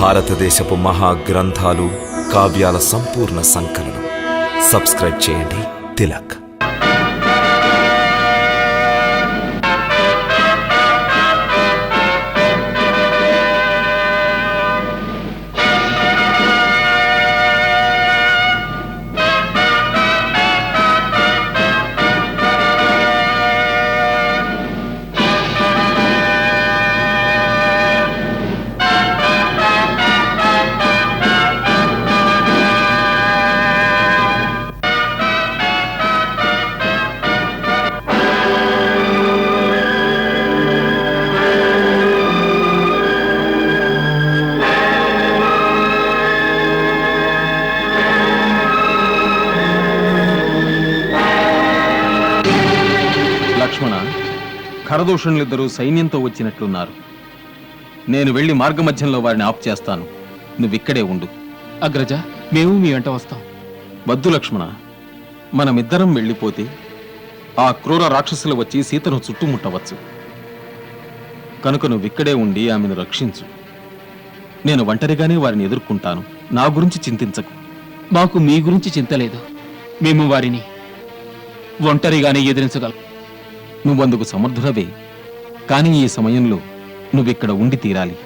భారతదేశపు మహాగ్రంథాలు, కావ్యాల సంపూర్ణ సంకలనం. సబ్స్క్రైబ్ చేయండి తిలక్. లక్ష్మణ, ఖరదూషణులిద్దరూ సైన్యంతో వచ్చినట్లున్నారు. నేను వెళ్లి మార్గమధ్యంలో వారిని ఆపు చేస్తాను. నువ్విక్కడే ఉండు. అగ్రజ, మేము మీ వెంట వస్తాం. వద్దు లక్ష్మణ, మనమిద్దరం వెళ్ళిపోతే ఆ క్రూర రాక్షసులు వచ్చి సీతను చుట్టుముట్టవచ్చు. కనుక నువ్విక్కడే ఉండి ఆమెను రక్షించు. నేను ఒంటరిగానే వారిని ఎదుర్కొంటాను. నా గురించి చింతించకు. మాకు మీ గురించి చింతలేదు. మేము వారిని ఒంటరిగానే ఎదిరించగలం. నువ్వందుకు సమర్థుడవే. కానీ ఈ సమయంలో నువ్విక్కడ ఉండి తీరాలి.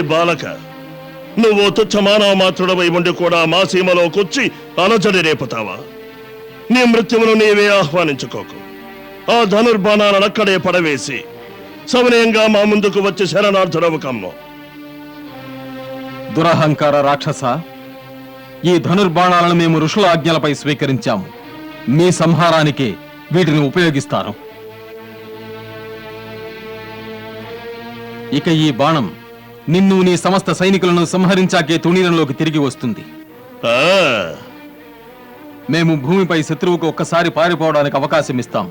బాలక, నువ్వు తుచ్చమానవ మాత్రుడవై ఉండి కూడా మా సీమలోకొచ్చి అలజడి రేపుతావా? నీ మృత్యువును నీవే ఆహ్వానించుకోకు. ఆ ధనుర్బాణాలను అక్కడే పడవేసి సవినయంగా మా ముందుకు వచ్చి శరణార్థుడవు కమ్ము. దురహంకార రాక్షస, ఈ ధనుర్బాణాలను మేము ఋషుల ఆజ్ఞలపై స్వీకరించాము. మీ సంహారానికే వీటిని ఉపయోగిస్తాను. ఇక ఈ బాణం నిన్ను నీ సమస్త సైనికులను సంహరించాకే తుణీరంలోకి తిరిగి వస్తుంది. మేము భూమిపై శత్రువుకు ఒక్కసారి పారిపోవడానికి అవకాశం ఇస్తాం.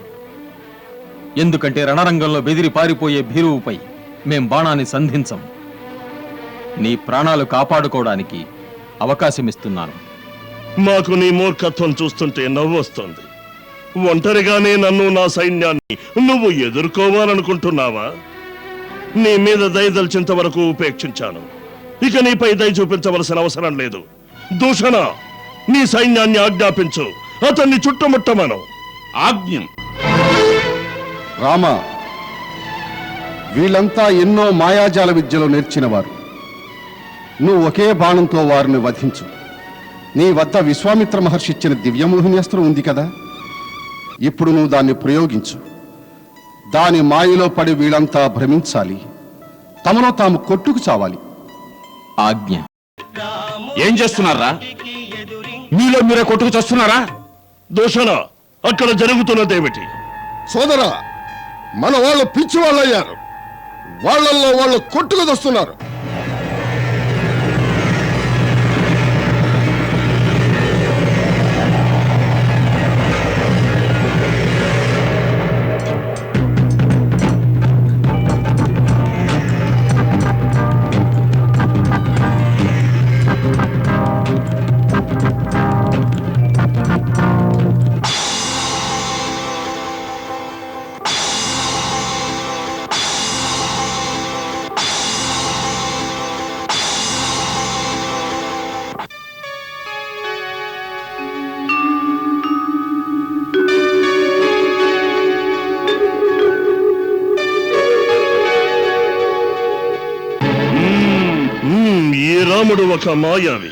ఎందుకంటే రణరంగంలో బెదిరి పారిపోయే భీరువుపై మేం బాణాన్ని సంధించం. నీ ప్రాణాలు కాపాడుకోవడానికి అవకాశం ఇస్తున్నాను. మాకు నీ మూర్ఖత్వం చూస్తుంటే నవ్వొస్తుంది. ఒంటరిగానే నన్ను, నా సైన్యాన్ని నువ్వు ఎదుర్కోవాలనుకుంటున్నావా? నీ మీద దయదల్చేంత వరకు ఉపేక్షించాను. ఇక నీపై దయ చూపించవలసిన అవసరం లేదు. దూషణ, నీ సైన్యాన్ని ఆజ్ఞాపించు. అతన్ని చుట్టుముట్టమను. ఆజ్ఞం. రామ, వీళ్ళంతా ఎన్నో మాయాజాల విద్యలు నేర్చినవారు. నువ్వు ఒకే బాణంతో వారిని వధించు. నీ వద్ద విశ్వామిత్ర మహర్షి ఇచ్చిన దివ్యమోహిని ఉంది కదా, ఇప్పుడు నువ్వు దాన్ని ప్రయోగించు. దాని మాయలో పడి వీళ్ళంతా భ్రమించాలి. తమలో తాము కొట్టుకు చావాలి. ఆజ్ఞ. ఏం చేస్తున్నారా? మీలో మీరే కొట్టుకు చేస్తున్నారా? దూషణ, అక్కడ జరుగుతున్నదేమిటి? సోదరా, మన వాళ్ళు పిచ్చి వాళ్ళు అయ్యారు. వాళ్ళల్లో వాళ్ళు కొట్టుకు వస్తున్నారు. రాముడు ఒక మాయావి.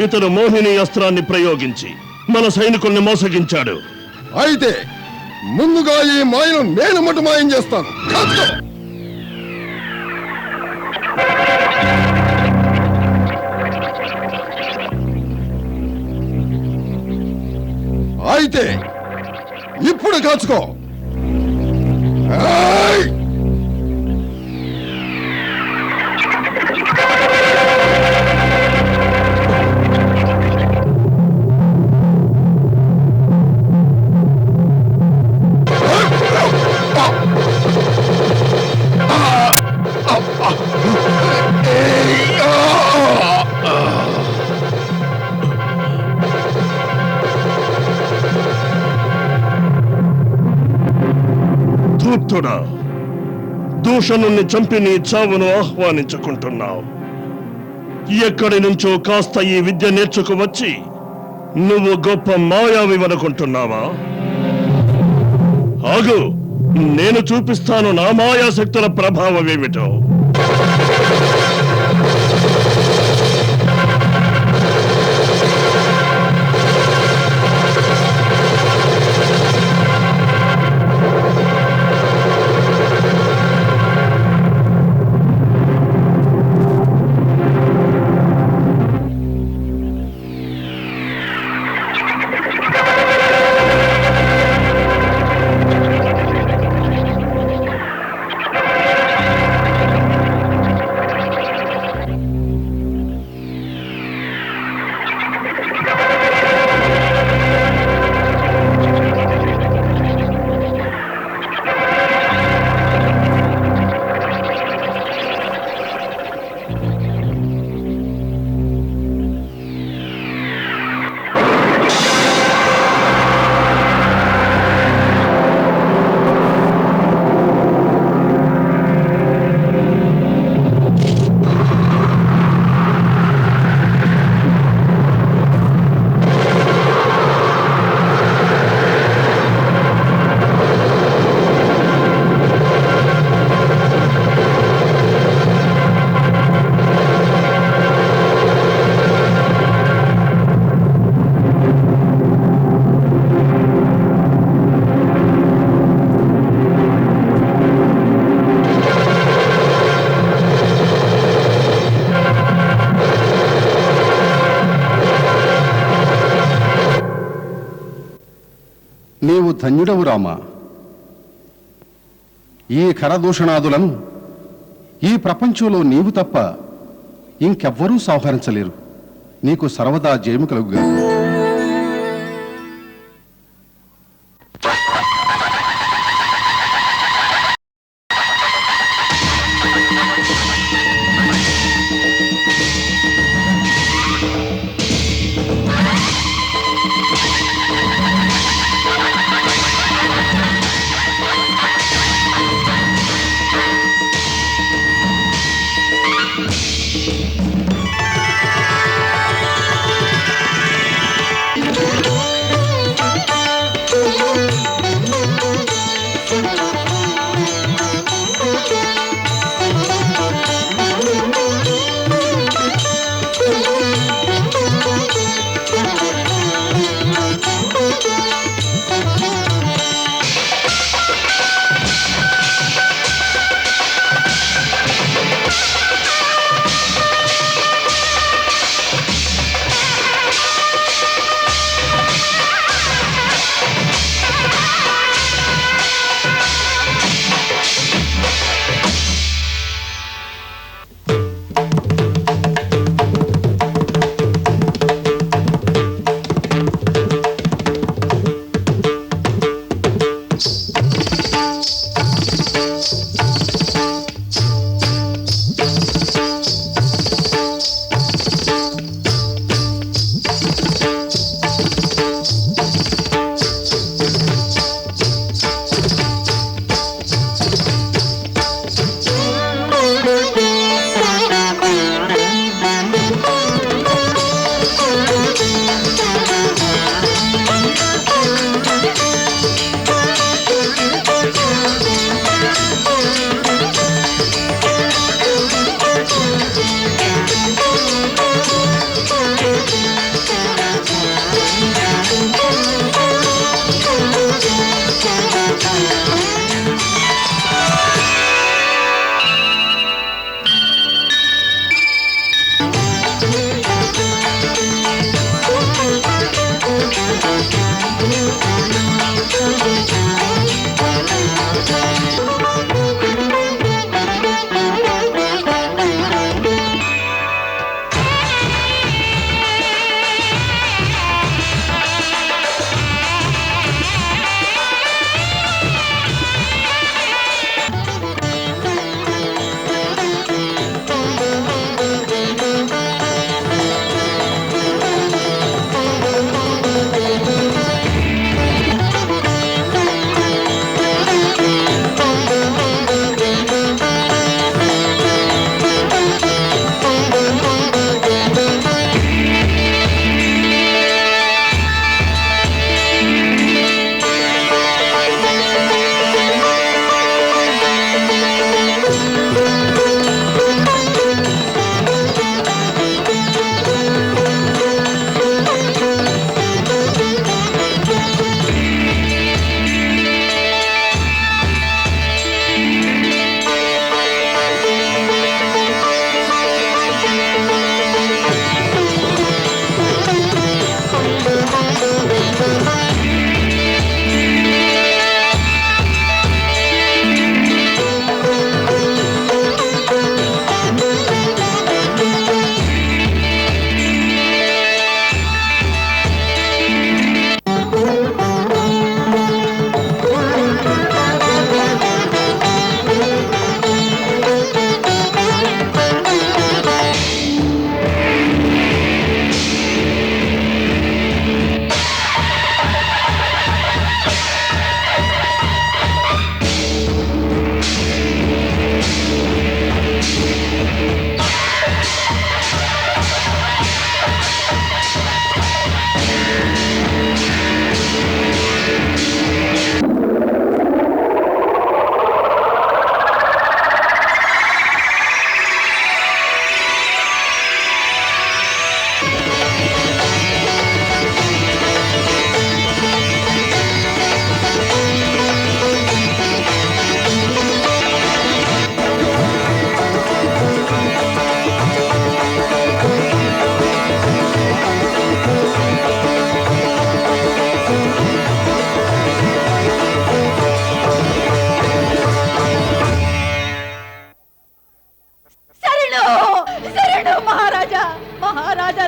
ఇతడు మోహిని అస్త్రాన్ని ప్రయోగించి మన సైనికుల్ని మోసగించాడు. అయితే ముందుగా ఈ మాయను నేను మటు మాయం చేస్తాను. కాచుకో. అయితే ఇప్పుడు కాచుకో. ఏయ్! ధూర్తుడా, దూషణుణ్ణి చంపి నీ చావును ఆహ్వానించుకుంటున్నావు. ఎక్కడి నుంచో కాస్త ఈ విద్య నేర్చుకు వచ్చి నువ్వు గొప్ప మాయావివనుకుంటున్నావా? ఆగు, నేను చూపిస్తాను నా మాయాశక్తుల ప్రభావం ఏమిటో. నీవు ధన్యుడవు రామా. ఈ ఖరదూషణాదులను ఈ ప్రపంచంలో నీవు తప్ప ఇంకెవ్వరూ సంహరించలేరు. నీకు సర్వదా జయము కలుగుగా.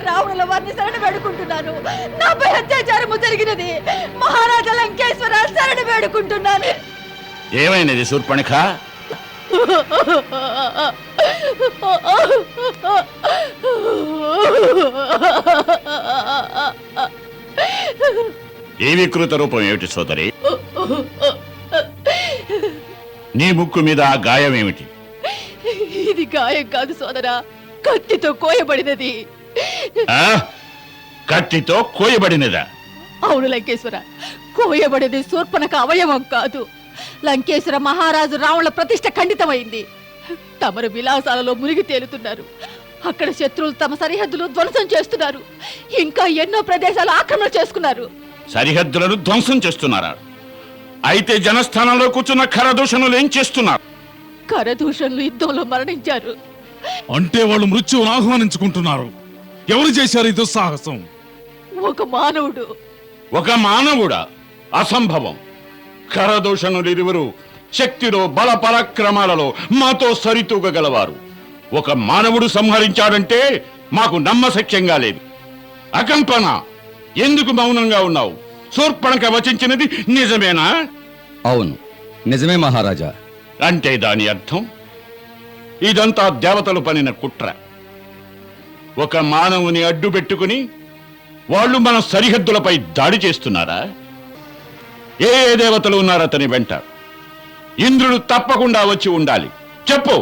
రావణుల వారిని శరణు వేడుకుంటున్నాను. నాపై అత్యాచారము జరిగినది. మహారాజా లంకేశ్వర శరణు వేడుకుంటున్నాను. ఏమైనది శూర్పణఖ? ఈ వికృత రూపం ఏమిటి సోదరి? నీ ముక్కు మీద ఆ గాయం ఏమిటి? ఇది గాయం కాదు సోదరా, కత్తితో కోయబడినది. కత్తితో కోయబడినదా? అవును లంకేశ్వర, కోయబడినది శూర్పణఖ అవయవం కాదు. లంకేశ్వర మహారాజు రావణుల ప్రతిష్ట ఖండితమైంది. తమరు విలాసాలలో మునిగి తేలుతున్నారు. అక్కడ శత్రువులు తమ సరిహద్దులు ధ్వంసం చేస్తున్నారు. ఇంకా ఎన్నో ప్రదేశాలు ఆక్రమణ చేసుకున్నారు. సరిహద్దులను ధ్వంసం చేస్తున్నారా? అయితే జనస్థానంలో కూర్చున్న ఖరదూషణులు ఏం చేస్తున్నారు? ఖరదూషణులు యుద్ధంలో మరణించారు. అంటే వాళ్ళు మృత్యువును ఆహ్వానించుకుంటున్నారు. ఎవరు చేశారు ఈ దుస్సాహసం? ఒక మానవుడు. ఒక మానవుడా? అసంభవం. ఖరదూషణులు ఇరువురు శక్తిలో బల పరాక్రమాలలో మాతో సరితూగగలవారు. ఒక మానవుడు సంహరించాడంటే మాకు నమ్మశక్యంగా లేదు. అకంపన, ఎందుకు మౌనంగా ఉన్నావు? శూర్పణఖ వచించినది నిజమేనా? అవును, నిజమే మహారాజా. అంటే దాని అర్థం ఇదంతా దేవతలు పనిన కుట్ర. ఒక మానవుని అడ్డు పెట్టుకుని వాళ్ళు మన సరిహద్దులపై దాడి చేస్తున్నారా? ఏ ఏ దేవతలు ఉన్నారు అతని వెంట? ఇంద్రుడు తప్పకుండా వచ్చి ఉండాలి. చెప్పు,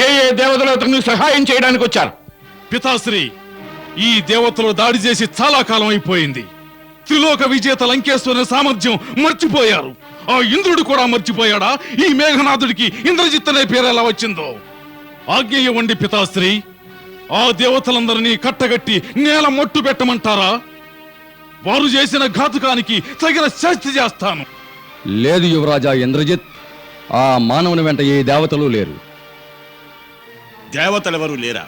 ఏ ఏ దేవతలు అతనికి సహాయం చేయడానికి వచ్చారు? పితాశ్రీ, ఈ దేవతలు దాడి చేసి చాలా కాలం అయిపోయింది. త్రిలోక విజేత లంకేశ్వరుని సామర్థ్యం మర్చిపోయారు. ఆ ఇంద్రుడు కూడా మర్చిపోయాడా? ఈ మేఘనాథుడికి ఇంద్రజిత్ అనే పేరు ఎలా వచ్చిందో? ఆజ్ఞ ఇవ్వండి పితాశ్రీ. ఆ దేవతలందరినీ కట్టగట్టి నేల మట్టు పెట్టమంటారా? వారు చేసిన ఘాతుకానికి తగిన శాస్తి చేస్తాను. లేదు యువరాజా ఇంద్రజిత్, ఆ మానవుని వెంట ఏ దేవతలు లేరు. దేవతలెవరూ లేరా?